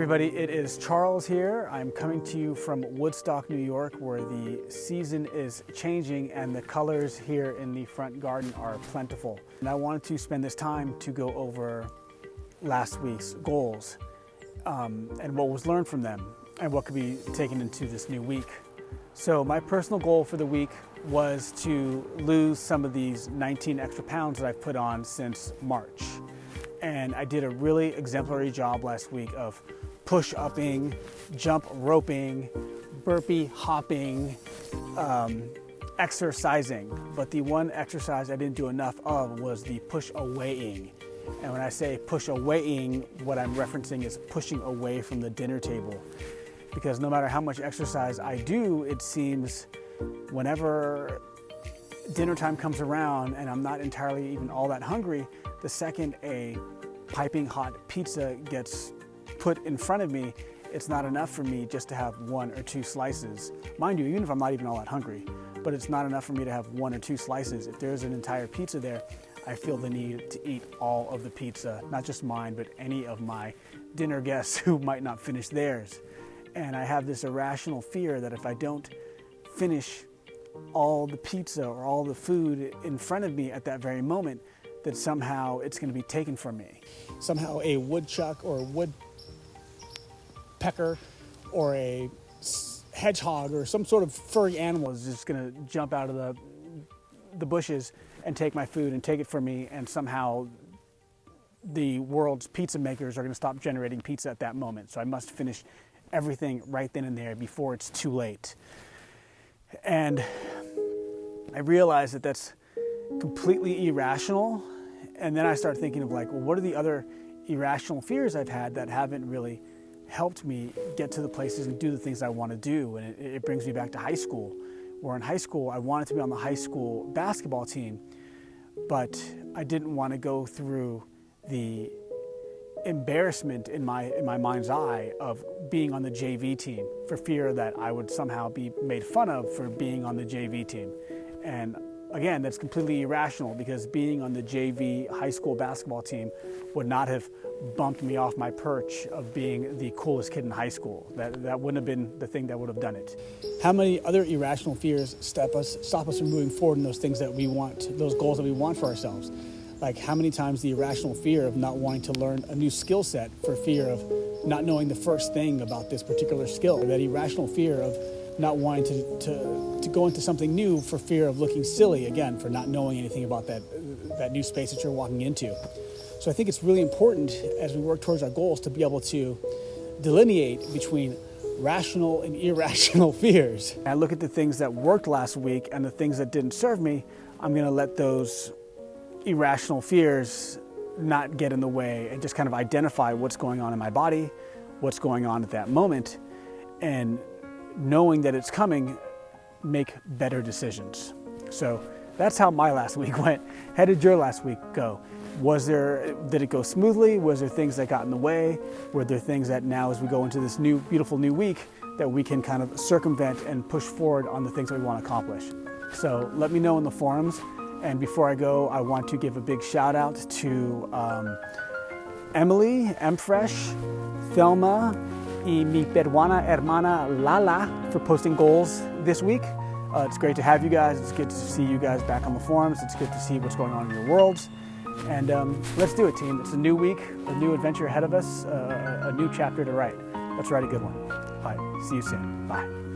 everybody, it is Charles here. I'm coming to you from Woodstock, New York, where the season is changing and the colors here in the front garden are plentiful. And I wanted to spend this time to go over last week's goals and what was learned from them and what could be taken into this new week. So my personal goal for the week was to lose some of these 19 extra pounds that I've put on since March. And I did a really exemplary job last week of push-upping, jump roping, burpee hopping, exercising. But the one exercise I didn't do enough of was the push-awaying. And when I say push-awaying, what I'm referencing is pushing away from the dinner table. Because no matter how much exercise I do, it seems whenever dinner time comes around and I'm not entirely even all that hungry, the second a piping hot pizza gets put in front of me, it's not enough for me just to have one or two slices. Mind you, even if I'm not even all that hungry, but it's not enough for me to have one or two slices. If there's an entire pizza there, I feel the need to eat all of the pizza, not just mine, but any of my dinner guests who might not finish theirs. And I have this irrational fear that if I don't finish all the pizza or all the food in front of me at that very moment, that somehow it's going to be taken from me. Somehow a woodchuck or a woodpecker or a hedgehog or some sort of furry animal is just going to jump out of the bushes and take my food and take it from me, and somehow the world's pizza makers are going to stop generating pizza at that moment. So I must finish everything right then and there before it's too late. And I realized that that's completely irrational. And then I started thinking of like, well, what are the other irrational fears I've had that haven't really helped me get to the places and do the things I want to do? And it brings me back to high school, where in high school, I wanted to be on the high school basketball team, but I didn't want to go through the embarrassment in my mind's eye of being on the JV team for fear that I would somehow be made fun of for being on the JV team. And again, that's completely irrational, because being on the JV high school basketball team would not have bumped me off my perch of being the coolest kid in high school. That wouldn't have been the thing that would have done it. How many other irrational fears stop us from moving forward in those things that we want, those goals that we want for ourselves? Like how many times the irrational fear of not wanting to learn a new skill set for fear of not knowing the first thing about this particular skill, or that irrational fear of not wanting to go into something new for fear of looking silly, again, for not knowing anything about that new space that you're walking into. So I think it's really important as we work towards our goals to be able to delineate between rational and irrational fears. I look at the things that worked last week and the things that didn't serve me. I'm going to let those irrational fears not get in the way and just kind of identify what's going on in my body, what's going on at that moment, and knowing that it's coming, make better decisions. So that's how my last week went. How did your last week go? Did it go smoothly? Was there things that got in the way? Were there things that now, as we go into this new, beautiful new week, that we can kind of circumvent and push forward on the things that we want to accomplish? So let me know in the forums. And before I go, I want to give a big shout out to Emily, Mfresh, Thelma, y mi peruana hermana Lala for posting goals this week. It's great to have you guys. It's good to see you guys back on the forums. It's good to see what's going on in your worlds. And let's do it, team. It's a new week, a new adventure ahead of us, a new chapter to write. Let's write a good one. All right, see you soon. Bye.